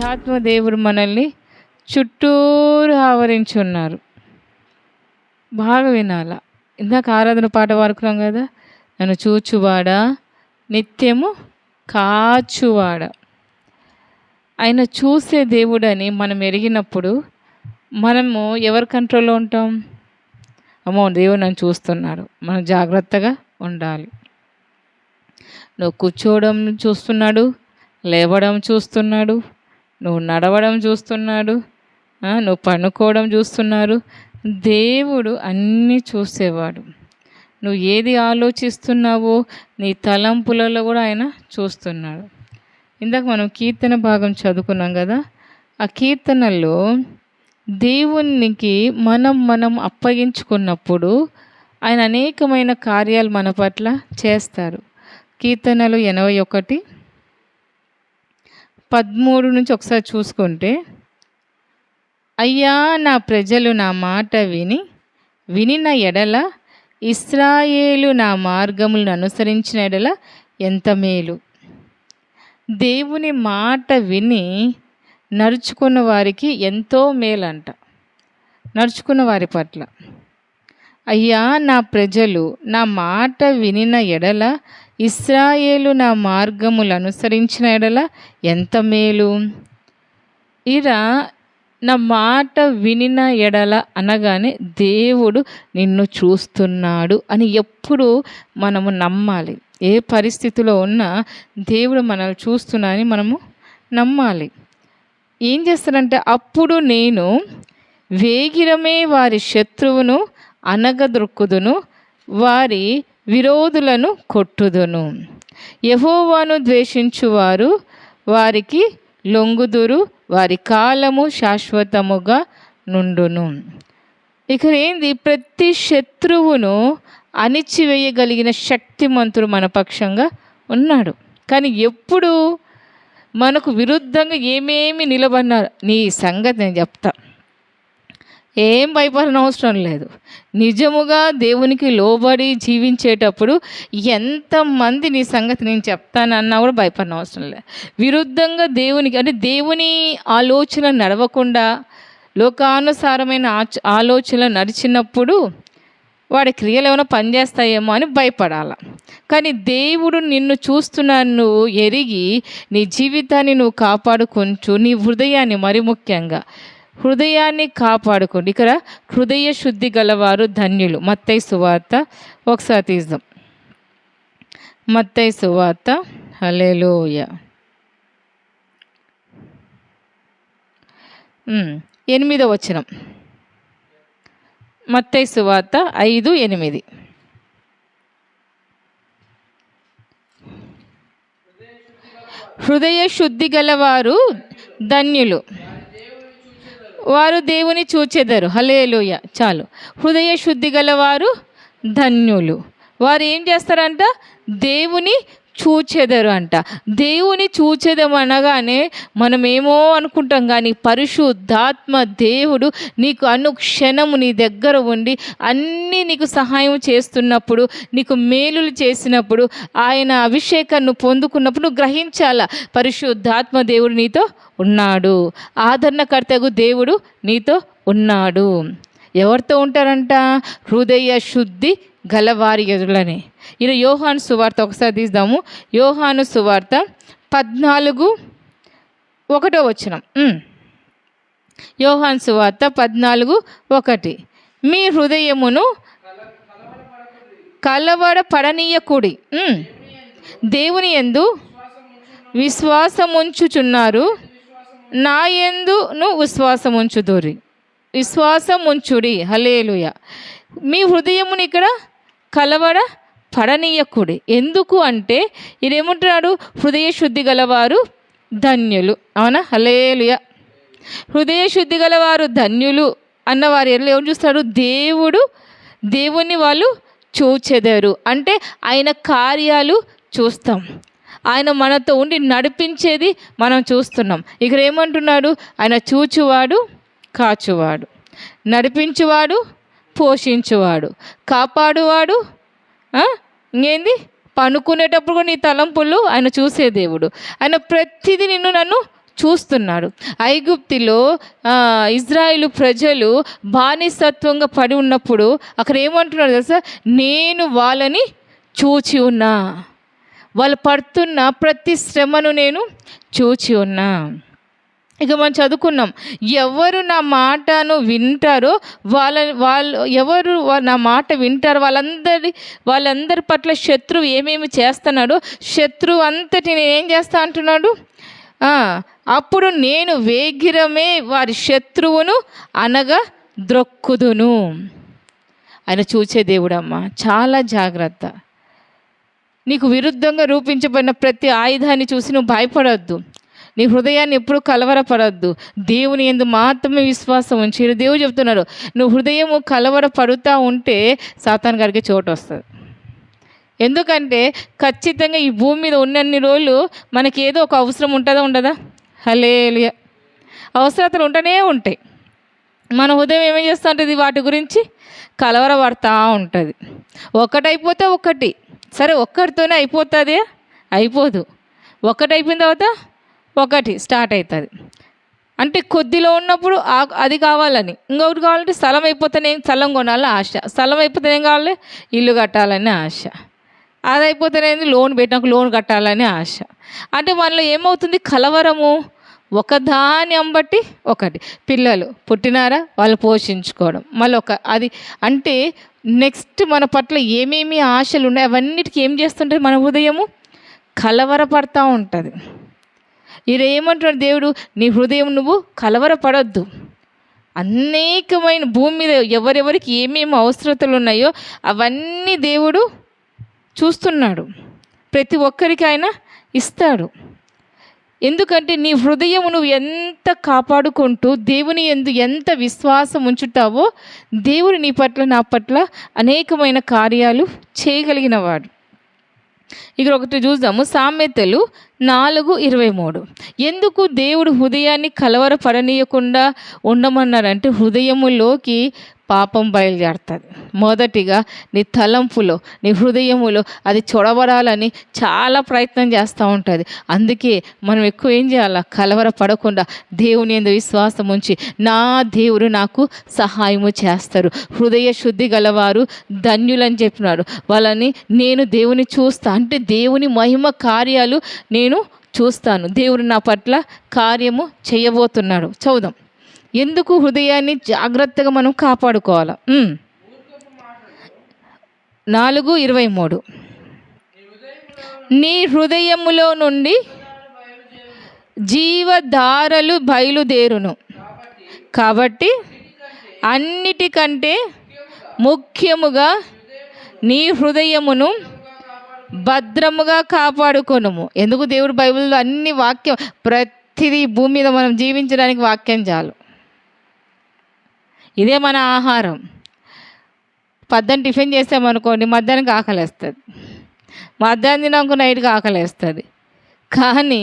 పరిశుద్ధాత్మ దేవుడు మనల్ని చుట్టూరు ఆవరించి ఉన్నారు. బాగా వినాల. ఇందాక ఆరాధన పాట పాడుకున్నాం కదా, నన్ను చూచువాడా నిత్యము కాచువాడా. ఆయన చూసే దేవుడని మనం ఎరిగినప్పుడు మనము ఎవరి కంట్రోల్లో ఉంటాం? అమ్మో, దేవుడు నన్ను చూస్తున్నాడు, మనం జాగ్రత్తగా ఉండాలి. నువ్వు కూర్చోవడం చూస్తున్నాడు, లేవడం చూస్తున్నాడు, నువ్వు నడవడం చూస్తున్నాడు, నువ్వు పనుకోవడం చూస్తున్నారు. దేవుడు అన్నీ చూసేవాడు. నువ్వు ఏది ఆలోచిస్తున్నావో నీ తలంపులలో కూడా ఆయన చూస్తున్నాడు. ఇందాక మనం కీర్తన భాగం చదువుకున్నాం కదా, ఆ కీర్తనల్లో దేవునికి మనం అప్పగించుకున్నప్పుడు ఆయన అనేకమైన కార్యాలు మన పట్ల చేస్తారు. కీర్తనలు 81:13 నుంచి ఒకసారి చూసుకుంటే, అయ్యా నా ప్రజలు నా మాట వినిన ఎడల, ఇశ్రాయేలు నా మార్గములను అనుసరించిన ఎడల ఎంత మేలు. దేవుని మాట విని నడుచుకున్న వారికి ఎంతో మేలంట. నడుచుకున్న వారి పట్ల, అయ్యా నా ప్రజలు నా మాట వినిన ఎడల, ఇశ్రాయేలు నా మార్గములు అనుసరించిన ఎడల ఎంత మేలు. ఇలా నా మాట వినిన ఎడల అనగానే దేవుడు నిన్ను చూస్తున్నాడు అని ఎప్పుడు మనము నమ్మాలి. ఏ పరిస్థితిలో ఉన్నా దేవుడు మనల్ని చూస్తున్నా అని మనము నమ్మాలి. ఏం చేస్తాడంటే, అప్పుడు నేను వేగిరమే వారి శత్రువును అనగదొక్కుదును, వారి విరోధులను కొట్టుదును. యెహోవాను ద్వేషించువారు వారికి లొంగుదురు, వారి కాలము శాశ్వతముగా నుండును. ఇక్కడ ఏంది? ప్రతి శత్రువును అణిచివేయగలిగిన శక్తిమంతుడు మన పక్షంగా ఉన్నాడు. కానీ ఎప్పుడు మనకు విరుద్ధంగా ఏమేమి నిలబడినారు నీ సంగతి నేను చెప్తా. ఏం భయపడని అవసరం లేదు. నిజముగా దేవునికి లోబడి జీవించేటప్పుడు ఎంతమంది నీ సంగతి నేను చెప్తానన్నా కూడా భయపడని అవసరం లేదు. విరుద్ధంగా దేవునికి, అంటే దేవుని ఆలోచన నడవకుండా లోకానుసారమైన ఆలోచన నడిచినప్పుడు వాడి క్రియలు ఏమైనా పనిచేస్తాయేమో అని భయపడాల. కానీ దేవుడు నిన్ను చూస్తున్నాను నువ్వు ఎరిగి నీ జీవితాన్ని నువ్వు కాపాడుకుంటూ నీ హృదయాన్ని, మరి ముఖ్యంగా హృదయాన్ని కాపాడుకోండి. ఇక్కడ హృదయ శుద్ధి గలవారు ధన్యులు. మత్తయి సువార్త ఒకసారి తీద్దాం. మత్తయి సువార్త, హల్లెలూయా, 8వ వచనం. మత్తయి సువార్త 5:8. హృదయ శుద్ధి గలవారు ధన్యులు, వారు దేవుని చూచెదరు. హల్లెలూయా. చాలు. హృదయ శుద్ధి గలవారు ధన్యులు, వారు ఏం చేస్తారంట? దేవుని చూచెదరు అంట. దేవుని చూచెదం అనగానే మనమేమో అనుకుంటాం, కానీ పరిశుద్ధాత్మ దేవుడు నీకు అనుక్షణము నీ దగ్గర ఉండి అన్నీ నీకు సహాయం చేస్తున్నప్పుడు, నీకు మేలులు చేసినప్పుడు, ఆయన అభిషేకాన్ని పొందుకున్నప్పుడు నువ్వు గ్రహించాల, పరిశుద్ధాత్మ దేవుడు నీతో ఉన్నాడు, ఆదరణకర్తకు దేవుడు నీతో ఉన్నాడు. ఎవరితో ఉంటారంట? హృదయ శుద్ధి గలవారి ఎదురులనే. ఇలా యోహాను సువార్త ఒకసారి తీద్దాము. యోహాను సువార్త 14:1 వచనం. యోహాను సువార్త 14:1. మీ హృదయమును కలవరపడనీయకుడి, దేవుని యందు విశ్వాసముంచుచున్నారు, నా యందును విశ్వాసముంచుదురి. విశ్వాసముంచుడి. హల్లెలూయా. మీ హృదయముని ఇక్కడ కలవర పడనీయకుడి. ఎందుకు అంటే ఇదేమంటున్నాడు? హృదయ శుద్ధి గలవారు ధన్యులు. అవునా? హల్లెలూయా. హృదయ శుద్ధి గలవారు ధన్యులు అన్నవారు ఏం చూస్తాడు? దేవుని వాళ్ళు చూచెదరు. అంటే ఆయన కార్యాలు చూస్తాం, ఆయన మనతో ఉండి నడిపించేది మనం చూస్తున్నాం. ఇక్కడ ఏమంటున్నాడు? ఆయన చూచువాడు, కాచువాడు, నడిపించువాడు, పోషించువాడు, కాపాడువాడు. ఇంకేంది? పనుకునేటప్పుడు కూడా నీ తలంపులు ఆయన చూసే దేవుడు. ఆయన ప్రతిదీ నన్ను చూస్తున్నాడు. ఐగుప్తులో ఇజ్రాయేలు ప్రజలు బానిసత్వంగా పడి ఉన్నప్పుడు అక్కడ ఏమంటున్నాడు తెలుసా? నేను వాళ్ళని చూచి ఉన్నా, వాళ్ళు పడుతున్న ప్రతి శ్రమను నేను చూచి ఉన్నా. ఇక మనం చదువుకున్నాం, ఎవరు నా మాటను వింటారో ఎవరు నా మాట వింటారో వాళ్ళందరి పట్ల శత్రువు ఏమేమి చేస్తున్నాడో శత్రువు అంతటి నేనేం చేస్తా అంటున్నాడు. అప్పుడు నేను వేగిరమే వారి శత్రువును అనగా ద్రొక్కుదును. ఆయన చూచే దేవుడమ్మా, చాలా జాగ్రత్త. నీకు విరుద్ధంగా రూపించబడిన ప్రతి ఆయుధాన్ని చూసి నువ్వు భయపడొద్దు. నీ హృదయాన్ని ఎప్పుడూ కలవరపడద్దు. దేవుని యందు మాత్రమే విశ్వాసం ఉంచి. దేవుడు చెప్తున్నాడు, నువ్వు హృదయము కలవరపడుతూ ఉంటే సాతాను గారికి చోటు వస్తుంది. ఎందుకంటే ఖచ్చితంగా ఈ భూమి మీద ఉన్నన్ని రోజులు మనకి ఏదో ఒక అవసరం ఉంటుందా ఉండదా? హల్లెలూయా. అవసరతలు ఉంటూనే ఉంటాయి. మన హృదయం ఏమేం చేస్తూ ఉంటుంది? వాటి గురించి కలవరపడతా ఉంటుంది. ఒకటైపోతే ఒకటి, సరే ఒక్కటితోనే అయిపోతుంది? అయిపోదు. ఒకటి అయిపోయిన తర్వాత ఒకటి స్టార్ట్ అవుతుంది. అంటే కొద్దిలో ఉన్నప్పుడు అది కావాలని, ఇంకొకటి కావాలంటే స్థలం అయిపోతేనే స్థలం కొనాలని ఆశ, స్థలం అయిపోతేనే ఏం కావాలి? ఇల్లు కట్టాలని ఆశ, అది అయిపోతేనే లోన్ పెట్టినాక లోన్ కట్టాలని ఆశ. అంటే మనలో ఏమవుతుంది? కలవరము. ఒకదాని అంబట్టి ఒకటి. పిల్లలు పుట్టినారా, వాళ్ళు పోషించుకోవడం, మళ్ళీ అది అంటే నెక్స్ట్ మన పట్ల ఏమేమి ఆశలు ఉన్నాయి అవన్నిటికీ ఏం చేస్తుంటుంది? మన హృదయము కలవరపడతా ఉంటుంది. ఇది ఏమంటున్నాడు దేవుడు? నీ హృదయం నువ్వు కలవరపడొద్దు. అనేకమైన భూమి మీద ఎవరెవరికి ఏమేమి అవసరతలు ఉన్నాయో అవన్నీ దేవుడు చూస్తున్నాడు. ప్రతి ఒక్కరికి ఆయన ఇస్తాడు. ఎందుకంటే నీ హృదయం నువ్వు ఎంత కాపాడుకుంటూ దేవుని యందు ఎంత విశ్వాసం ఉంచుతావో దేవుడు నీ పట్ల నా పట్ల అనేకమైన కార్యాలు చేయగలిగినవాడు. ఇక్కడ ఒకటి చూద్దాము, సామెతలు 4:23. ఎందుకు దేవుడు హృదయాన్ని కలవరపడనీయకుండా ఉండమన్నారంటే హృదయములోకి పాపం బయలుదేరుతుంది. మొదటిగా నీ తలంపులో, నీ హృదయములో అది చొడబడాలని చాలా ప్రయత్నం చేస్తూ ఉంటుంది. అందుకే మనం ఎక్కువ ఏం చేయాలా? కలవరపడకుండా దేవుని యందు విశ్వాసం ఉంచి నా దేవుడు నాకు సహాయము చేస్తారు. హృదయ శుద్ధి గలవారు ధన్యులని చెప్పినాడు. వాళ్ళని నేను దేవుని చూస్తా, అంటే దేవుని మహిమ కార్యాలు నేను చూస్తాను. దేవుడు నా పట్ల కార్యము చేయబోతున్నాడు. చదువుదాం. ఎందుకు హృదయాన్ని జాగ్రత్తగా మనం కాపాడుకోవాలి? 4:23. నీ హృదయములో నుండి జీవధారలు బయలుదేరును, కాబట్టి అన్నిటికంటే ముఖ్యముగా నీ హృదయమును భద్రముగా కాపాడుకొనుము. ఎందుకు దేవుడు బైబిల్లో అన్ని వాక్యం, ప్రతిదీ భూమి మీద మనం జీవించడానికి వాక్యం చాలు. ఇదే మన ఆహారం. పద్దెని టిఫిన్ చేసామనుకోండి, మధ్యాహ్నానికి ఆకలేస్తుంది, మధ్యాహ్నం తినకు నైట్కి ఆకలేస్తుంది. కానీ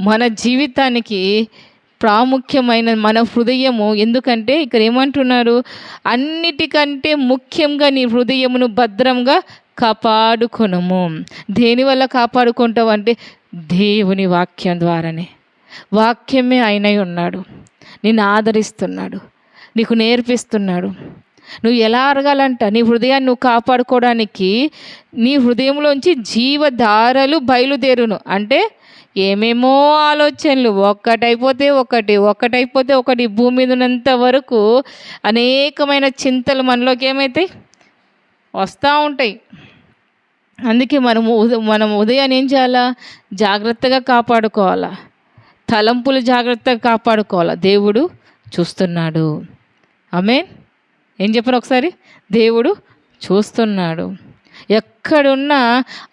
మన జీవితానికి ప్రాముఖ్యమైన మన హృదయము. ఎందుకంటే ఇక్కడ ఏమంటున్నారు? అన్నిటికంటే ముఖ్యంగా నీ హృదయమును భద్రంగా కాపాడుకొనుము. దేనివల్ల కాపాడుకుంటావు అంటే దేవుని వాక్యం ద్వారానే. వాక్యమే ఆయనై ఉన్నాడు, నిన్ను ఆదరిస్తున్నాడు, నీకు నేర్పిస్తున్నాడు. నువ్వు ఎలా అరగాలంట? నీ హృదయాన్ని నువ్వు కాపాడుకోవడానికి నీ హృదయంలోంచి జీవధారలు బయలుదేరును. అంటే ఏమేమో ఆలోచనలు, ఒక్కటైపోతే ఒకటి భూమి మీద ఉన్నంత వరకు అనేకమైన చింతలు మనలోకి ఏమవుతాయి? వస్తూ ఉంటాయి. అందుకే మనం ఉదయాన్ని ఏం చేయాలా? జాగ్రత్తగా కాపాడుకోవాలా. తలంపులు జాగ్రత్తగా కాపాడుకోవాలా. దేవుడు చూస్తున్నాడు. ఆమేన్. ఏం చెప్పను ఒకసారి? దేవుడు చూస్తున్నాడు. ఎక్కడున్నా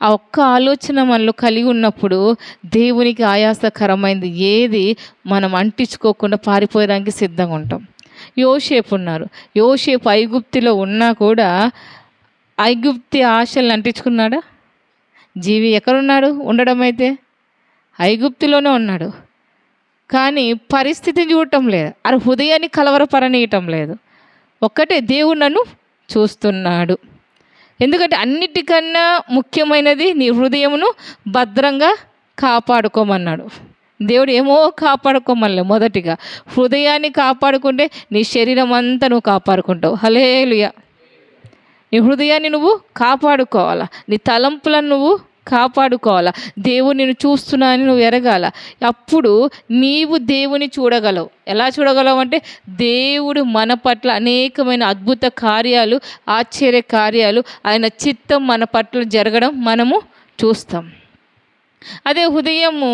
ఆ ఒక్క ఆలోచన మనలో కలిగి ఉన్నప్పుడు దేవునికి ఆయాసకరమైనది ఏది మనం అంటించుకోకుండా పారిపోయడానికి సిద్ధంగా ఉంటాం. యోసేపు ఉన్నారు. యోసేపు ఐగుప్తులో ఉన్నా కూడా ఐగుప్తి ఆశలను అంటించుకున్నాడా? జీవి ఎక్కడున్నాడు? ఉండడం అయితే ఐగుప్తులోనే ఉన్నాడు. కానీ పరిస్థితిని చూడటం లేదు, అది హృదయాన్ని కలవరపరనీయటం లేదు. ఒక్కటే, దేవుడు నన్ను చూస్తున్నాడు. ఎందుకంటే అన్నిటికన్నా ముఖ్యమైనది నీ హృదయమును భద్రంగా కాపాడుకోమన్నాడు. దేవుడు ఏమో కాపాడుకోమని మొదటిగా హృదయాన్ని కాపాడుకుంటే నీ శరీరం అంతా నువ్వు కాపాడుకుంటావు. హల్లెలూయా. నీ హృదయాన్ని నువ్వు కాపాడుకోవాలా, నీ తలంపులను నువ్వు కాపాడుకోవాలా, దేవుడు నిన్ను చూస్తున్నా అని నువ్వు ఎరగాల. అప్పుడు నీవు దేవుని చూడగలవు. ఎలా చూడగలవు అంటే దేవుడు మన పట్ల అనేకమైన అద్భుత కార్యాలు, ఆశ్చర్య కార్యాలు, ఆయన చిత్తం మన పట్ల జరగడం మనము చూస్తాం. అదే హృదయము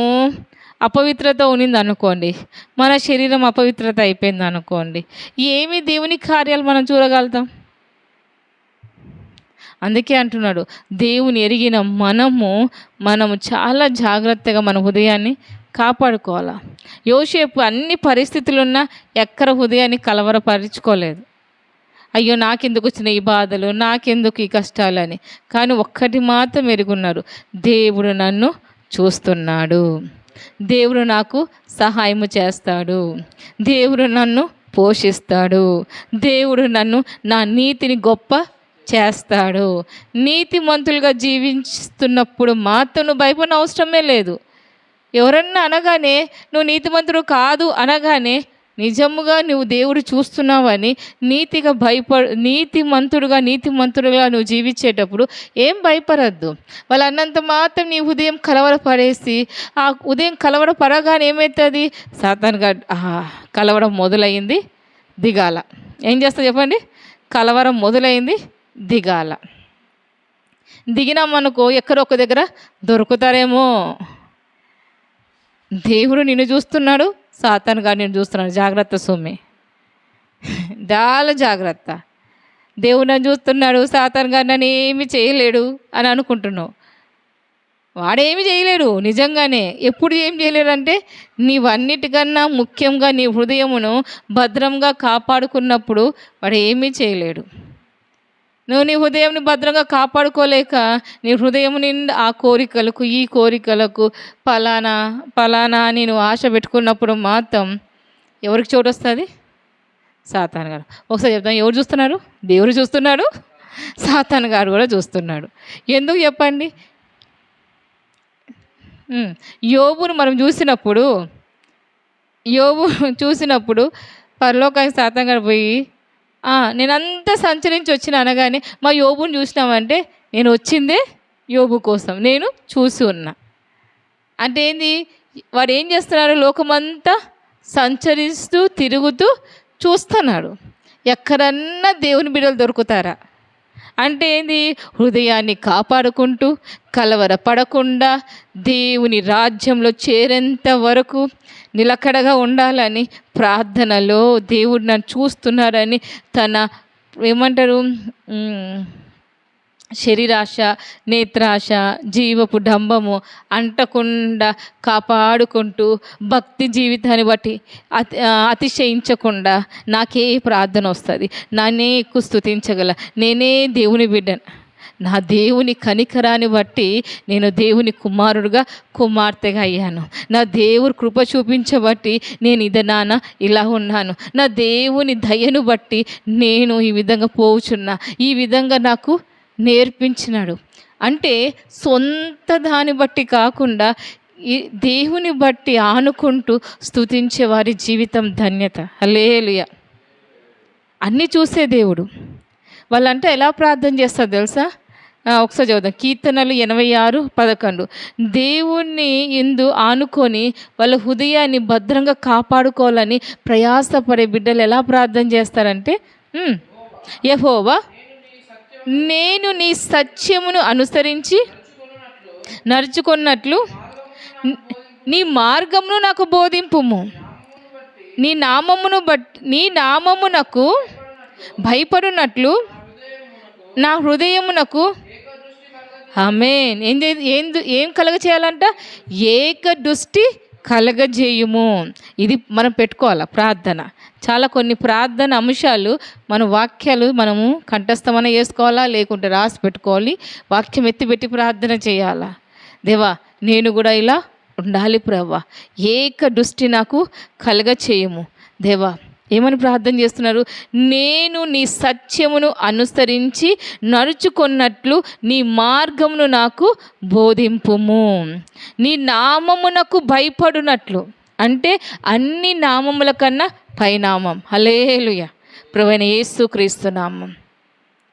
అపవిత్రత ఉన్నింది అనుకోండి, మన శరీరం అపవిత్రత అయిపోయింది అనుకోండి, ఏమి దేవుని కార్యాలు మనం చూడగలుగుతాం? అందుకే అంటున్నాడు, దేవుని ఎరిగిన మనము చాలా జాగ్రత్తగా మన హృదయాన్ని కాపాడుకోవాలి. యోసేపు అన్ని పరిస్థితులున్నా ఎక్కడ హృదయాన్ని కలవరపరుచుకోలేదు. అయ్యో నాకెందుకు వచ్చిన ఈ బాధలు, నాకెందుకు ఈ కష్టాలు అని. కానీ ఒక్కటి మాత్రం ఎరుగున్నారు, దేవుడు నన్ను చూస్తున్నాడు, దేవుడు నాకు సహాయము చేస్తాడు, దేవుడు నన్ను పోషిస్తాడు, దేవుడు నన్ను నా నీతిని గొప్ప చేస్తాడు. నీతిమంతులుగా జీవిస్తున్నప్పుడు మాత్రం నువ్వు భయపడిన అవసరమే లేదు. ఎవరన్నా అనగానే నువ్వు నీతిమంతుడు కాదు అనగానే నిజముగా నువ్వు దేవుడు చూస్తున్నావని నీతిమంతుడుగా నువ్వు జీవించేటప్పుడు ఏం భయపడద్దు. వాళ్ళు అన్నంత మాత్రం నీ ఉదయం కలవరపడేసి, ఆ ఉదయం కలవరపడగానే ఏమవుతుంది? సాతానుగా కలవరం మొదలైంది, దిగాల. ఏం చేస్తా చెప్పండి? కలవరం మొదలైంది, దిగాల. దిగినామనుకో ఎక్కడో ఒక దగ్గర దొరుకుతారేమో. దేవుడు నిన్ను చూస్తున్నాడు, సాతానుగా నిన్ను చూస్తున్నాడు. జాగ్రత్త సొమ్మి, చాలా జాగ్రత్త. దేవుడు నన్ను చూస్తున్నాడు, సాతానుగా నన్ను ఏమి చేయలేడు అని అనుకుంటున్నావు. వాడేమి చేయలేడు నిజంగానే. ఎప్పుడు ఏం చేయలేడు అంటే నీవన్నిటికన్నా ముఖ్యంగా నీ హృదయమును భద్రంగా కాపాడుకున్నప్పుడు వాడు ఏమీ చేయలేడు. నువ్వు నీ హృదయంని భద్రంగా కాపాడుకోలేక నీ హృదయం నిండా ఆ కోరికలకు, ఈ కోరికలకు, ఫలానా అని నువ్వు ఆశ పెట్టుకున్నప్పుడు మాత్రం ఎవరికి చోటు వస్తుంది? సాతాను గారు. ఒకసారి చెప్తాను, ఎవరు చూస్తున్నారు? దేవుడు చూస్తున్నాడు, సాతాను గారు కూడా చూస్తున్నాడు. ఎందుకు చెప్పండి? యోబును మనం చూసినప్పుడు పరలోకానికి సాతాను గారు పోయి నేనంతా సంచరించి వచ్చిన అనగానే మా యోబుని చూసినామంటే నేను వచ్చిందే యోబు కోసం, నేను చూసి ఉన్నా అంటే ఏంది? వాడు ఏం చేస్తున్నారు? లోకమంతా సంచరిస్తూ తిరుగుతూ చూస్తున్నాడు. ఎక్కడన్నా దేవుని బిడ్డలు దొరుకుతారా అంటే ఏంది? హృదయాన్ని కాపాడుకుంటూ కలవరపడకుండా దేవుని రాజ్యంలో చేరేంత వరకు నిలకడగా ఉండాలని ప్రార్థనలో దేవుడు నన్ను చూస్తున్నాడని తన ఏమంటారు శరీరాశ, నేత్రాశ, జీవపు డంబము అంటకుండా కాపాడుకుంటూ భక్తి జీవితాన్ని బట్టి అతిశయించకుండా నాకే ప్రార్థన వస్తుంది, నన్నే ఎక్కువ స్తుతించగల, నేనే దేవుని బిడ్డను, నా దేవుని కనికరాన్ని బట్టి నేను దేవుని కుమారుడుగా, కుమార్తెగా అయ్యాను, నా దేవుడు కృప చూపించబట్టి నేను ఇలా ఉన్నాను, నా దేవుని దయను బట్టి నేను ఈ విధంగా పోవుచున్నా, ఈ విధంగా నాకు నేర్పించినాడు అంటే సొంత దాన్ని బట్టి కాకుండా ఈ దేవుని బట్టి ఆనుకుంటూ స్తుతించే వారి జీవితం ధన్యత. హల్లెలూయా. అన్నీ చూసే దేవుడు. వాళ్ళంటే ఎలా ప్రార్థన చేస్తారు తెలుసా? ఒకసారి చదువుదాం. కీర్తనలు 86:11. దేవుణ్ణి ఎందు ఆనుకొని వాళ్ళ హృదయాన్ని భద్రంగా కాపాడుకోవాలని ప్రయాసపడే బిడ్డలు ఎలా ప్రార్థన చేస్తారంటే, యెహోవా నేను నీ సత్యమును అనుసరించి నడుచుకున్నట్లు నీ మార్గమును నాకు బోధింపుము, నీ నామమునకు భయపడునట్లు నా హృదయమునకు ఆమేన్ ఏం కలగ చేయాలంట? ఏక దృష్టి కలగజేయుము. ఇది మనం పెట్టుకోవాలా ప్రార్థన. చాలా కొన్ని ప్రార్థన అంశాలు మన వాక్యాలు మనము కంఠస్థమన చేసుకోవాలా, లేకుంటే రాసి పెట్టుకోవాలి, వాక్యం ఎత్తిపెట్టి ప్రార్థన చేయాలా. దేవా నేను కూడా ఇలా ఉండాలి ప్రభువా, ఏక దృష్టి నాకు కలగ చేయము దేవా, ఏమని ప్రార్థన చేస్తున్నారు? నేను నీ సత్యమును అనుసరించి నడుచుకున్నట్లు నీ మార్గమును నాకు బోధింపుము. నీ నామమునకు భయపడునట్లు, అంటే అన్ని నామముల కన్నా పైనామం. హల్లెలూయా. ప్రభువైన యేసుక్రీస్తు నామం.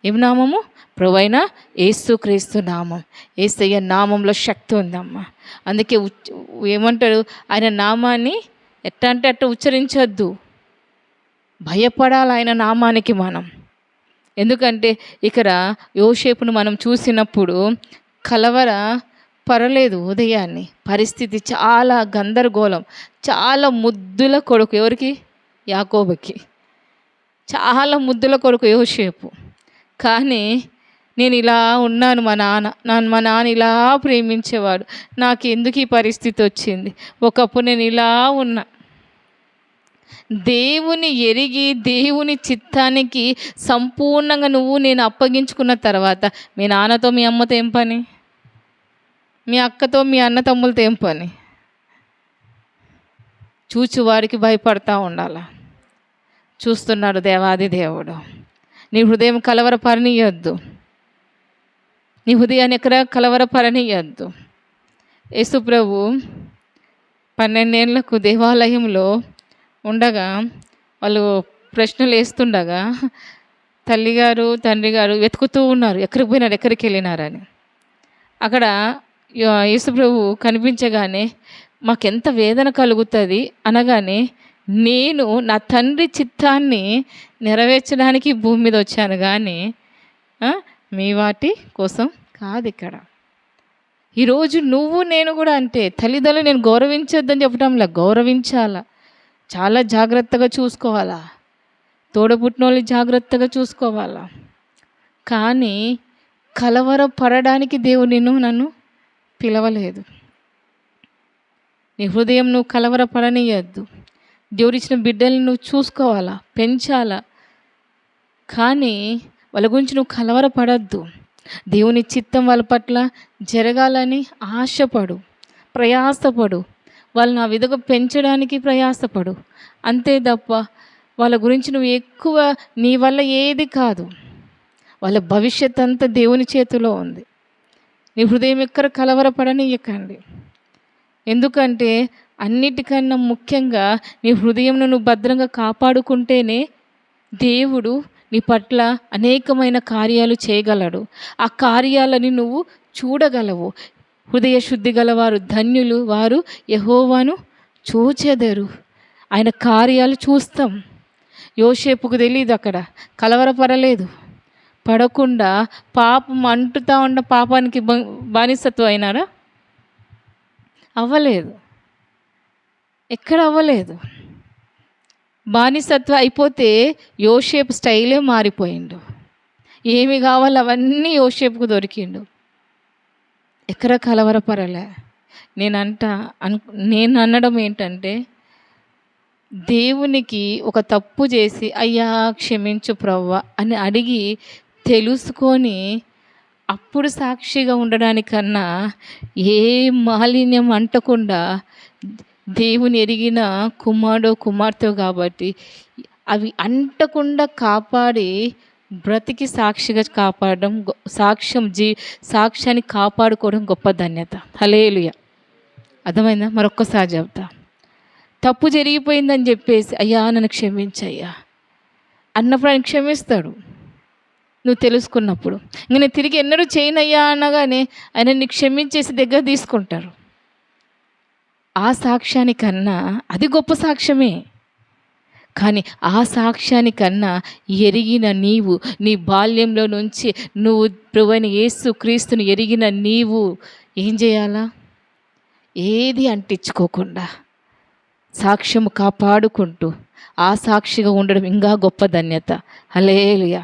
ఏం నామము? ప్రభువైన యేసుక్రీస్తు నామం. యేసయ్య నామంలో శక్తి ఉందమ్మా. అందుకే ఏమంటాడు? ఆయన నామాన్ని ఎట్ట అంటే అట్ట ఉచ్చరించొద్దు, భయపడాలి ఆయన నామానికి మనం. ఎందుకంటే ఇక్కడ యోసేపును మనం చూసినప్పుడు పరలేదు. ఉదయాన్ని పరిస్థితి చాలా గందరగోళం, చాలా ముద్దుల కొడుకు. ఎవరికి? యాకోబుకి. చాలా ముద్దుల కొడుకు యోసేపు. కానీ నేను ఇలా ఉన్నాను, మా నాన్న ఇలా ప్రేమించేవాడు, నాకు ఎందుకు ఈ పరిస్థితి వచ్చింది? ఒకప్పుడు నేను ఇలా ఉన్నా. దేవుని ఎరిగి దేవుని చిత్తానికి సంపూర్ణంగా నేను అప్పగించుకున్న తర్వాత మీ నాన్నతో మీ అమ్మతో ఏం పని? మీ అక్కతో మీ అన్న తమ్ములతో ఏం పని? చూచువారికి భయపడతా ఉండాలా. చూస్తున్నాడు దేవాది దేవుడు. నీ హృదయం కలవరపరనీయొద్దు. నీ హృదయాన్ని ఎక్కడ కలవరపరనీయొద్దు. యేసు ప్రభు 12 ఏళ్లకు దేవాలయంలో ఉండగా వాళ్ళు ప్రశ్నలు వేస్తుండగా తల్లిగారు తండ్రి గారు వెతుకుతూ ఉన్నారు, ఎక్కడికి పోయినారు, ఎక్కడికి వెళ్ళినారని. అక్కడ యేసుప్రభు కనిపించగానే మాకెంత వేదన కలుగుతుంది అనగానే, నేను నా తండ్రి చిత్తాన్ని నెరవేర్చడానికి భూమి మీద వచ్చాను కానీ మీ వాటి కోసం కాదు. ఇక్కడ ఈరోజు నువ్వు నేను కూడా అంటే తల్లిదండ్రులు నేను గౌరవించొద్దని చెప్పడంలా, గౌరవించాలా, చాలా జాగ్రత్తగా చూసుకోవాలా, తోడబుట్టినోళ్ళు జాగ్రత్తగా చూసుకోవాలా. కానీ కలవరపడడానికి దేవుడు నన్ను పిలవలేదు. నీ హృదయం నువ్వు కలవరపడనీయద్దు. దేవుడిచ్చిన బిడ్డల్ని నువ్వు చూసుకోవాలా, పెంచాలా. కానీ వాళ్ళ గురించి నువ్వు కలవరపడద్దు. దేవుని చిత్తం వాళ్ళ పట్ల జరగాలని ఆశపడు, ప్రయాసపడు. వాళ్ళు నా విధంగా పెంచడానికి ప్రయాసపడు. అంతే తప్ప వాళ్ళ గురించి నువ్వు ఎక్కువ నీ వల్ల ఏది కాదు. వాళ్ళ భవిష్యత్ అంతా దేవుని చేతిలో ఉంది. నీ హృదయం ఎక్కడ కలవరపడనియకండి. ఎందుకంటే అన్నిటికన్నా ముఖ్యంగా నీ హృదయంను నువ్వు భద్రంగా కాపాడుకుంటేనే దేవుడు నీ పట్ల అనేకమైన కార్యాలు చేయగలడు. ఆ కార్యాలని నువ్వు చూడగలవు. హృదయ శుద్ధి గలవారు ధన్యులు, వారు యెహోవాను చూచెదరు. ఆయన కార్యాలు చూస్తాం. యోసేపుకు తెలియదు, అక్కడ కలవరపడలేదు. పడకుండా పాపం అంటుతా ఉన్న పాపానికి బానిసత్వం అయినారా? అవ్వలేదు, ఎక్కడ అవ్వలేదు. బానిసత్వం అయిపోతే యోసేపు స్టైలే మారిపోయిండు. ఏమి కావాలో అవన్నీ యోసేపుకు దొరికిండు. ఎక్కడ కలవరపరలే. నేను అనడం ఏంటంటే, దేవునికి ఒక తప్పు చేసి అయ్యా క్షమించు ప్రవ్వా అని అడిగి తెలుసుకొని అప్పుడు సాక్షిగా ఉండడానికన్నా ఏ మాలిన్యం అంటకుండా దేవుని ఎరిగిన కుమారుడో కుమార్తె కాబట్టి అవి అంటకుండా కాపాడి బ్రతికి సాక్షిగా కాపాడడం, సాక్ష్యాన్ని కాపాడుకోవడం గొప్ప ధన్యత. హల్లెలూయా. అర్థమైందా? మరొక్కసారి చెప్తా. తప్పు జరిగిపోయిందని చెప్పేసి అయ్యా నన్ను క్షమించయ్యా అన్నప్పుడు ఆయన క్షమిస్తాడు, నువ్వు తెలుసుకున్నప్పుడు. ఇంక నేను తిరిగి ఎన్నడూ చేయనయ్యా అనగానే ఆయన నీకు క్షమించేసి దగ్గర తీసుకుంటారు. ఆ సాక్ష్యానికన్నా అది గొప్ప సాక్ష్యమే. కానీ ఆ సాక్ష్యానికన్నా ఎరిగిన నీవు, నీ బాల్యంలో నుంచి నువ్వు ప్రభువైన యేసుక్రీస్తుని ఎరిగిన నీవు ఏం చేయాలా? ఏది అంటించుకోకుండా సాక్ష్యము కాపాడుకుంటూ ఆ సాక్షిగా ఉండడం ఇంకా గొప్ప ధన్యత. హల్లెలూయా.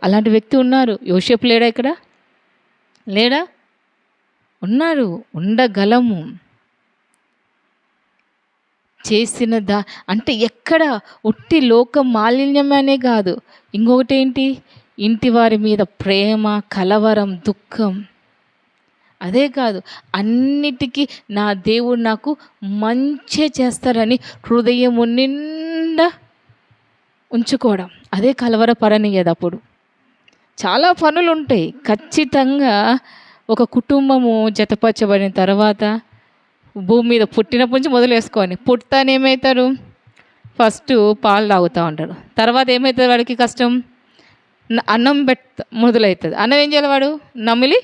అలాంటి వ్యక్తి ఉన్నారు. యోసేపు లేడా? ఇక్కడ లేడా? ఉన్నారు, ఉండగలము. చేసిన అంటే ఎక్కడ ఒట్టి లోక మాలిన్యమనే కాదు, ఇంకొకటి ఏంటి, ఇంటి వారి మీద ప్రేమ, కలవరం, దుఃఖం. అదే కాదు, అన్నిటికీ దేవుడు నాకు మంచి చేస్తారని హృదయము నిండా ఉంచుకోవడం, అదే కలవరపడనియదు. అప్పుడు చాలా పనులు ఉంటాయి. ఖచ్చితంగా ఒక కుటుంబము జతపరచబడిన తర్వాత భూమి మీద పుట్టినప్పటి నుంచి మొదలేసుకొని పుట్టాను ఏమవుతారు, ఫస్ట్ పాలు తాగుతూ ఉంటాడు. తర్వాత ఏమవుతుంది వాడికి కష్టం, అన్నం మొదలవుతుంది. అన్నం ఏం చేయాలి వాడు, నమిలి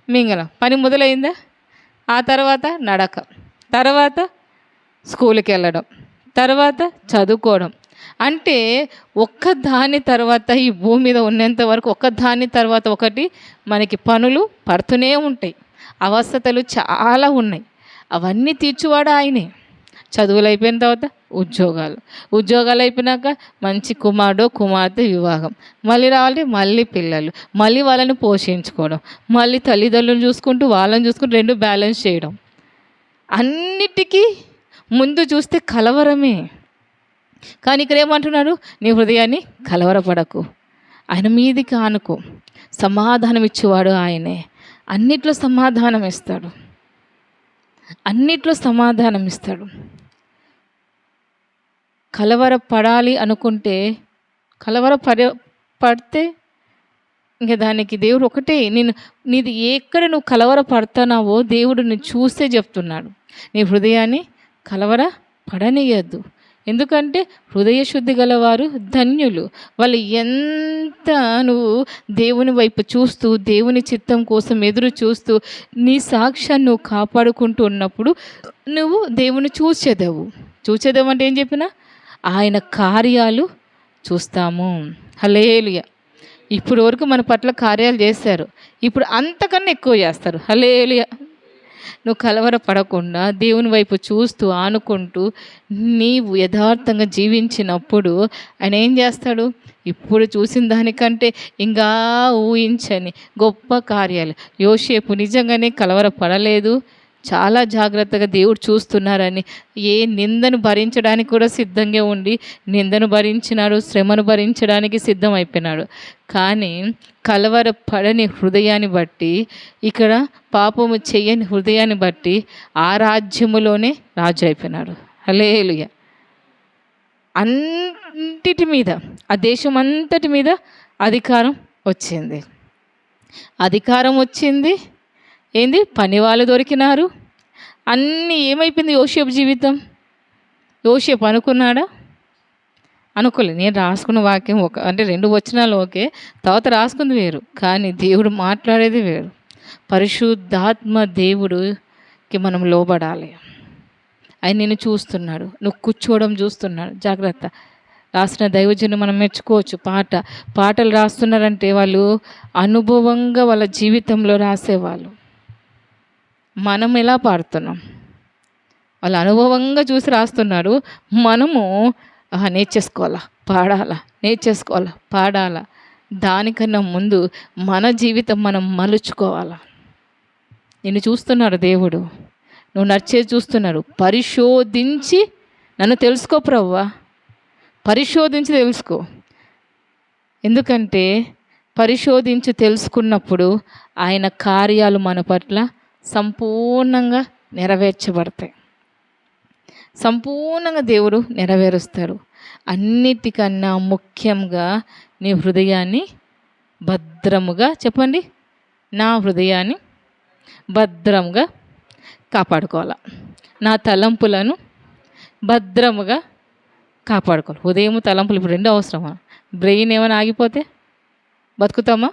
మింగలం, పని మొదలైందా. ఆ తర్వాత నడక, తర్వాత స్కూల్కి వెళ్ళడం, తర్వాత చదువుకోవడం. అంటే ఒక్కదాని తర్వాత ఈ భూమి మీద ఉన్నంత వరకు ఒక్కదాని తర్వాత ఒకటి మనకి పనులు పడుతూనే ఉంటాయి. అవస్థతలు చాలా ఉన్నాయి. అవన్నీ తీర్చువాడు ఆయనే. చదువులు అయిపోయిన తర్వాత ఉద్యోగాలు అయిపోయినాక మంచి కుమారుడు కుమార్తె వివాహం, మళ్ళీ రావాలి, మళ్ళీ పిల్లలు, మళ్ళీ వాళ్ళని పోషించుకోవడం, మళ్ళీ తల్లిదండ్రులను చూసుకుంటూ వాళ్ళని చూసుకుంటూ రెండు బ్యాలెన్స్ చేయడం. అన్నిటికీ ముందు చూస్తే కలవరమే. కానీ ఇక్కడ ఏమంటున్నారు, నీ హృదయాన్ని కలవరపడకు, ఆయన మీదికి ఆనుకో. సమాధానం ఇచ్చేవాడు ఆయనే. అన్నిట్లో సమాధానం ఇస్తాడు, అన్నిట్లో సమాధానం ఇస్తాడు. కలవరపడాలి అనుకుంటే పడితే ఇంకా దానికి దేవుడు ఒకటే, నీది ఎక్కడ నువ్వు కలవరపడుతున్నావో దేవుడు నువ్వు చూస్తే చెప్తున్నాడు, నీ హృదయాన్ని కలవరపడనీయద్దు. ఎందుకంటే హృదయ శుద్ధి గలవారు ధన్యులు. వాళ్ళు ఎంత నువ్వు దేవుని వైపు చూస్తూ దేవుని చిత్తం కోసం ఎదురు చూస్తూ నీ సాక్ష్యాన్ని నువ్వు కాపాడుకుంటూ ఉన్నప్పుడు నువ్వు దేవుని చూసేదేవు అంటే ఏం చెప్పినా ఆయన కార్యాలు చూస్తాము. హల్లెలూయా. ఇప్పుడు వరకు మన పట్ల కార్యాలు చేశారు, ఇప్పుడు అంతకన్నా ఎక్కువ చేస్తారు. హల్లెలూయా. నువ్వు కలవరపడకుండా దేవుని వైపు చూస్తూ ఆనుకుంటూ నీవు యథార్థంగా జీవించినప్పుడు ఆయన ఏం చేస్తాడు, ఇప్పుడు చూసిన దానికంటే ఇంకా ఊహించని గొప్ప కార్యాలు. యోసేపు నిజంగానే కలవరపడలేదు, చాలా జాగ్రత్తగా దేవుడు చూస్తున్నారని ఏ నిందను భరించడానికి కూడా సిద్ధంగా ఉండి నిందను భరించినాడు, శ్రమను భరించడానికి సిద్ధమైపోయినాడు. కానీ కలవరపడని హృదయాన్ని బట్టి, ఇక్కడ పాపము చేయని హృదయాన్ని బట్టి ఆ రాజ్యములోనే రాజు అయిపోయినాడు. హల్లెలూయా. అంతటి మీద, ఆ దేశం అంతటి మీద అధికారం వచ్చింది. ఏంది, పని వాళ్ళు దొరికినారు, అన్నీ ఏమైపోయింది. యోసేపు జీవితం, యోసేపు అనుకున్నాడా? అనుకోలేదు. నేను రాసుకున్న వాక్యం అంటే 2 వచనాలు ఓకే, తర్వాత రాసుకుంది వేరు, కానీ దేవుడు మాట్లాడేది వేరు. పరిశుద్ధాత్మ దేవుడికి మనం లోబడాలి. ఆయన నిన్ను చూస్తున్నాడు, నువ్వు కూర్చోవడం చూస్తున్నాడు. జాగ్రత్త. రాసిన దైవజను మనం మెచ్చుకోవచ్చు. పాటలు రాస్తున్నారంటే వాళ్ళు అనుభవంగా వాళ్ళ జీవితంలో రాసేవాళ్ళు. మనం ఎలా పాడుతున్నాం, వాళ్ళు అనుభవంగా చూసి రాస్తున్నారు. మనము నేర్చేసుకోవాలా, పాడాలా. దానికన్నా ముందు మన జీవితం మనం మలుచుకోవాలా. నిన్ను చూస్తున్నాడు దేవుడు, నువ్వు నడిచేది చూస్తున్నాడు. పరిశోధించి నన్ను తెలుసుకో ప్రభువా, పరిశోధించి తెలుసుకో. ఎందుకంటే పరిశోధించి తెలుసుకున్నప్పుడు ఆయన కార్యాలు మన పట్ల సంపూర్ణంగా నెరవేర్చబడతాయి. సంపూర్ణంగా దేవుడు నెరవేరుస్తాడు. అన్నిటికన్నా ముఖ్యంగా నీ హృదయాన్ని భద్రముగా, చెప్పండి, నా హృదయాన్ని భద్రంగా కాపాడుకోవాలి. నా తలంపులను భద్రముగా కాపాడుకోవాలి. ఉదయం తలంపులు ఇప్పుడు 2 అవసరమా? బ్రెయిన్ ఏమైనా ఆగిపోతే బతుకుతామా?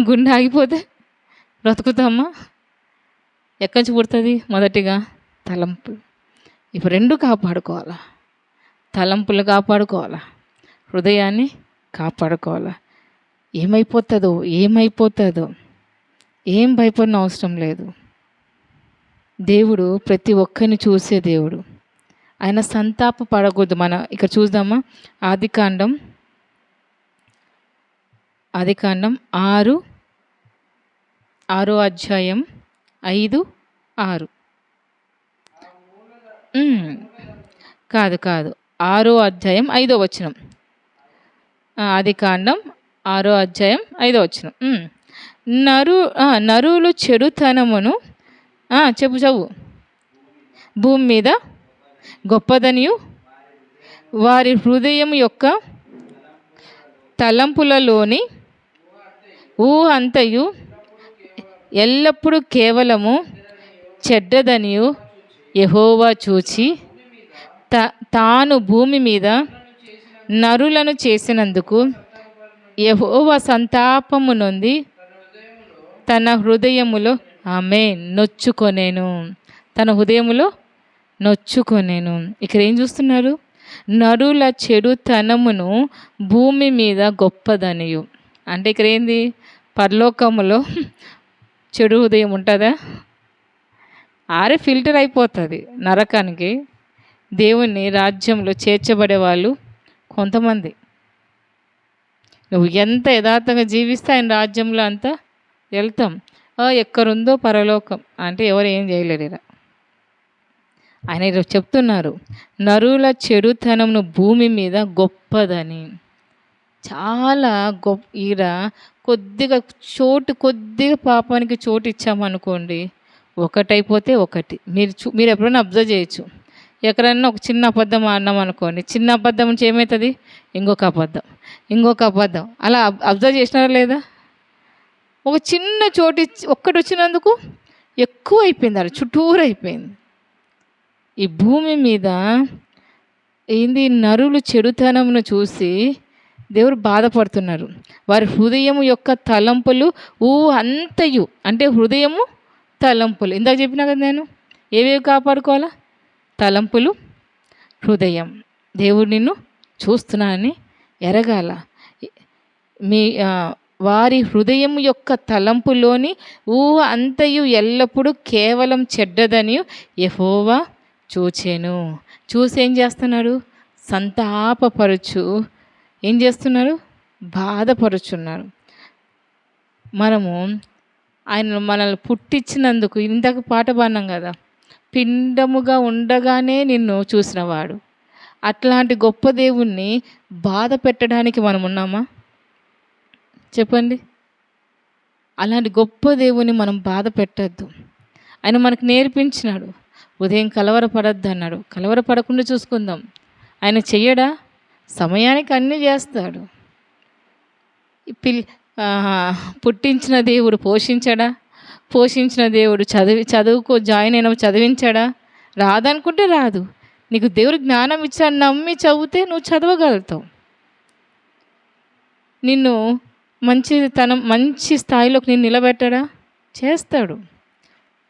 గుండె ఆగిపోతే బ్రతుకుతామా? ఎక్కడి నుంచి పుడుతుంది? మొదటిగా తలంపులు. ఇప్పుడు 2 కాపాడుకోవాలా. తలంపులు కాపాడుకోవాలా, హృదయాన్ని కాపాడుకోవాలా. ఏమైపోతుందో ఏం భయపడిన అవసరం లేదు. దేవుడు ప్రతి ఒక్కరిని చూసే దేవుడు. ఆయన సంతాప పడకూడదు. మన ఇక్కడ చూద్దామా, ఆదికాండం 6 అధ్యాయం 5, 6 కాదు 6 అధ్యాయం 5వ వచనం. ఆదికాండం 6 అధ్యాయం 5వ వచనం. నరులు చెడుతనమును చెప్పు భూమి మీద గొప్పదనియు వారి హృదయం యొక్క తలంపులలోని ఊహ అంతయు ఎల్లప్పుడూ కేవలము చెడ్డదనియు యెహోవా చూచి తాను భూమి మీద నరులను చేసినందుకు యెహోవా సంతాపము నొంది తన హృదయములో నొచ్చుకొనేను. తన హృదయములో నొచ్చుకొనేను. ఇక్కడ ఏం చూస్తున్నారు? నరుల చెడుతనమును భూమి మీద గొప్పదనియు. అంటే ఇక్కడ ఏంది? పరలోకములో చెడు హృదయం ఉంటుందా? ఫిల్టర్ అయిపోతుంది నరకానికి. దేవుని రాజ్యంలో చేర్చబడే వాళ్ళు కొంతమంది. నువ్వు ఎంత యథార్థంగా జీవిస్తే ఆయన రాజ్యంలో అంతా వెళ్తాం. ఎక్కడుందో పరలోకం అంటే ఎవరు ఏం చేయలేరు. ఆయన ఈరోజు చెప్తున్నారు, నరుల చెడుతనమును భూమి మీద గొప్పదని. చాలా ఈడ కొద్దిగా పాపానికి చోటు ఇచ్చామనుకోండి, ఒకటైపోతే ఒకటి. మీరు ఎప్పుడైనా అబ్జర్వ్ చేయొచ్చు. ఎక్కడన్నా ఒక చిన్న అబద్ధం ఆడినాం అనుకోండి, చిన్న అబద్ధం నుంచి ఏమవుతుంది? ఇంకొక అబద్ధం. అలా అబ్జర్వ్ చేసినారా లేదా? ఒక చిన్న చోటు ఒక్కటి వచ్చినందుకు ఎక్కువ అయిపోయింది, అది చుట్టూరు అయిపోయింది. ఈ భూమి మీద ఏంది? నరులు చెడుతనమును చూసి దేవుడు బాధపడుతున్నారు. వారి హృదయము యొక్క తలంపులు అంతయు, అంటే హృదయము తలంపులు. ఇందాక చెప్పినా కదా నేను, ఏవేవి కాపాడుకోవాలా? తలంపులు, హృదయం. దేవుడు నిన్ను చూస్తున్నానని ఎరగాల. వారి హృదయం యొక్క తలంపులోని అంతయు ఎల్లప్పుడూ కేవలం చెడ్డదని యెహోవా చూచెను. చూసి ఏం చేస్తున్నాడు? సంతాపపరచు. ఏం చేస్తున్నారు? బాధపరుచున్నారు. మనము ఆయన మనల్ని పుట్టించినందుకు, ఇంతకు పాట పాడినాం కదా, పిండముగా ఉండగానే నిన్ను చూసినవాడు. అట్లాంటి గొప్ప దేవుణ్ణి బాధ పెట్టడానికి మనం ఉన్నామా? చెప్పండి. అలాంటి గొప్ప దేవుని మనం బాధ పెట్టద్దు. ఆయన మనకు నేర్పించినాడు, ఉదయం కలవరపడద్దు అన్నాడు. కలవరపడకుండా చూసుకుందాం. ఆయన చెయ్యడా? సమయానికి అన్నీ చేస్తాడు. పుట్టించిన దేవుడు పోషించడా? పోషించిన దేవుడు చదువుకో జాయిన్ అయిన చదివించాడా? రాదనుకుంటే రాదు. నీకు దేవుడు జ్ఞానం ఇచ్చాడు, నమ్మి చదివితే నువ్వు చదవగలుగుతావు. నిన్ను మంచి స్థాయిలోకి నేను నిలబెట్టడా? చేస్తాడు.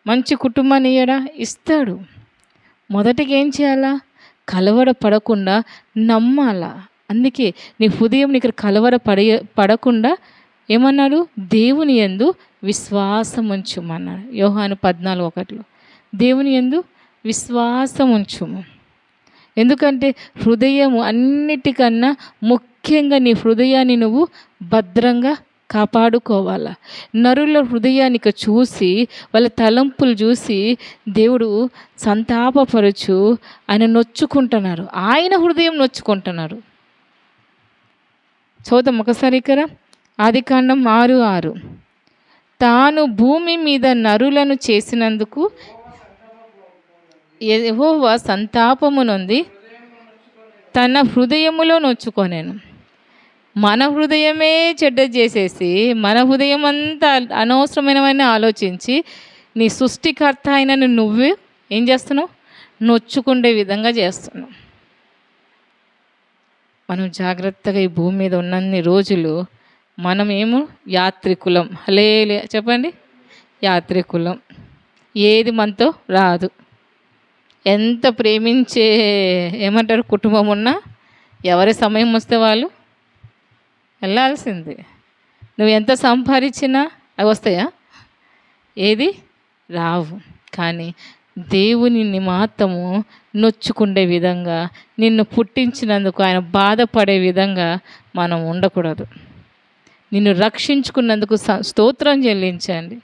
మంచి కుటుంబాన్ని ఇయ్యడా? ఇస్తాడు. మొదటిగా ఏం చేయాలా? కలవరపడకుండా నమ్మాలా. అందుకే నీ హృదయం నీకు పడకుండా ఏమన్నాడు? దేవుని యందు విశ్వాసం ఉంచుమన్నాడు. యోహాను 14:1. దేవుని యందు విశ్వాసం ఉంచుము. ఎందుకంటే హృదయము అన్నిటికన్నా ముఖ్యంగా నీ హృదయాన్ని నువ్వు భద్రంగా కాపాడుకోవాలా. నరుల హృదయానికి చూసి, వాళ్ళ తలంపులు చూసి దేవుడు సంతాపపరచు ఆయన నొచ్చుకుంటున్నారు. ఆయన హృదయం నొచ్చుకుంటున్నారు. చూద్దాం ఒకసారి ఇక్కడ ఆదికాండం 6:6. తాను భూమి మీద నరులను చేసినందుకు యెహోవా సంతాపము నొంది తన హృదయములో నొచ్చుకొనేను. మన హృదయమే చెడ్డ చేసేసి, మన హృదయం అంతా అనవసరమైనవన్నీ ఆలోచించి, నీ సృష్టికర్త అయిన నువ్వు ఏం చేస్తున్నావు? నొచ్చుకుండే విధంగా చేస్తున్నావు. మనం జాగ్రత్తగా ఈ భూమి మీద ఉన్నన్ని రోజులు మనమేమో యాత్రికులం. హల్లెలూయా చెప్పండి. యాత్రికులం. ఏది మనతో రాదు. ఎంత ప్రేమించే ఏమంటారు కుటుంబం ఉన్నా ఎవరి సమయం వస్తే వాళ్ళు వెళ్ళాల్సిందే. నువ్వు ఎంత సంపాదించినా అవి వస్తాయా? ఏది రావు. కానీ దేవుని మాత్రము నొచ్చుకుండే విధంగా, నిన్ను పుట్టించినందుకు ఆయన బాధపడే విధంగా మనం ఉండకూడదు. నిన్ను రక్షించుకున్నందుకు స్తోత్రం చెల్లించండి.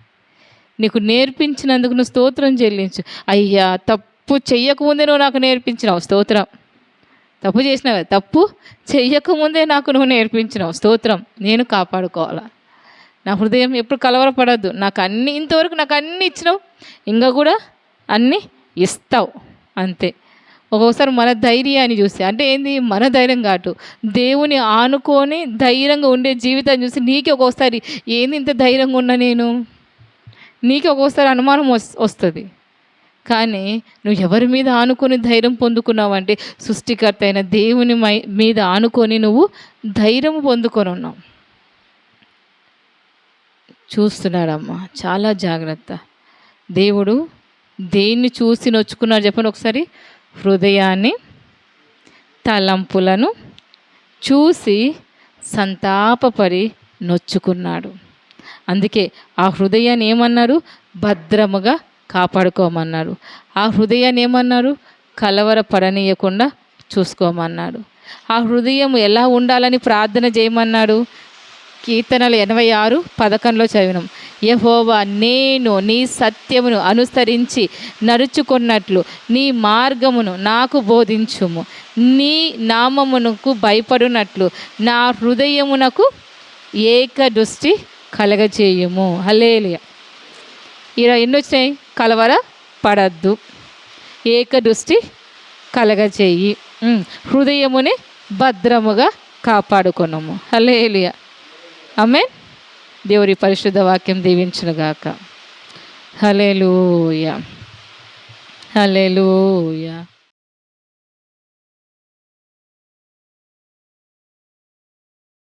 నీకు నేర్పించినందుకు నువ్వు స్తోత్రం చెల్లించు. అయ్యా తప్పు చెయ్యకముందే నువ్వు నాకు నేర్పించినావు, స్తోత్రం. తప్పు చేసినావు, తప్పు చెయ్యకముందే నాకు నువ్వు నేర్పించినావు, స్తోత్రం. నేను కాపాడుకోవాలా. నా హృదయం ఎప్పుడు కలవరపడద్దు. ఇంతవరకు నాకు అన్నీ ఇచ్చినావు, ఇంకా కూడా అన్నీ ఇస్తావు. అంతే. ఒక్కొక్కసారి మన ధైర్యాన్ని చూసి, అంటే ఏంది, మన ధైర్యం కాదు, దేవుని ఆనుకొని ధైర్యంగా ఉండే జీవితాన్ని చూసి నీకే ఒక్కొక్కసారి ఏంది ఇంత ధైర్యంగా ఉన్నా నేను, నీకే ఒక్కొక్కసారి అనుమానం వస్తుంది. కానీ నువ్వు ఎవరి మీద ఆనుకొని ధైర్యం పొందుకున్నావంటే సృష్టికర్త అయిన దేవుని మీద ఆనుకొని నువ్వు ధైర్యం పొందుకొని ఉన్నావు. చూస్తున్నాడమ్మా, చాలా జాగ్రత్త. దేవుడు దేన్ని చూసి నొచ్చుకున్నాడు చెప్పండి ఒకసారి? హృదయాన్ని, తలంపులను చూసి సంతాపపడి నొచ్చుకున్నాడు. అందుకే ఆ హృదయాన్ని ఏమన్నారు? భద్రముగా కాపాడుకోమన్నారు. ఆ హృదయాన్ని ఏమన్నారు? కలవరపడనీయకుండా చూసుకోమన్నాడు. ఆ హృదయం ఎలా ఉండాలని ప్రార్థన చేయమన్నాడు? కీర్తనలు 86:11 చదివినాం. యెహోవా, నేను నీ సత్యమును అనుసరించి నడుచుకున్నట్లు నీ మార్గమును నాకు బోధించుము. నీ నామమునకు భయపడునట్లు నా హృదయమునకు ఏకదృష్టి కలగజేయుము. హల్లెలూయా. ఇలా ఎన్ని వచ్చినాయి? కలవర పడద్దు, ఏకదృష్టి కలగజేయి, హృదయముని భద్రముగా కాపాడుకొనుము. హల్లెలూయా. ఆమేన్. దేవుని పరిశుద్ధ వాక్యం దీవించునుగాక. హల్లెలూయా, హల్లెలూయా.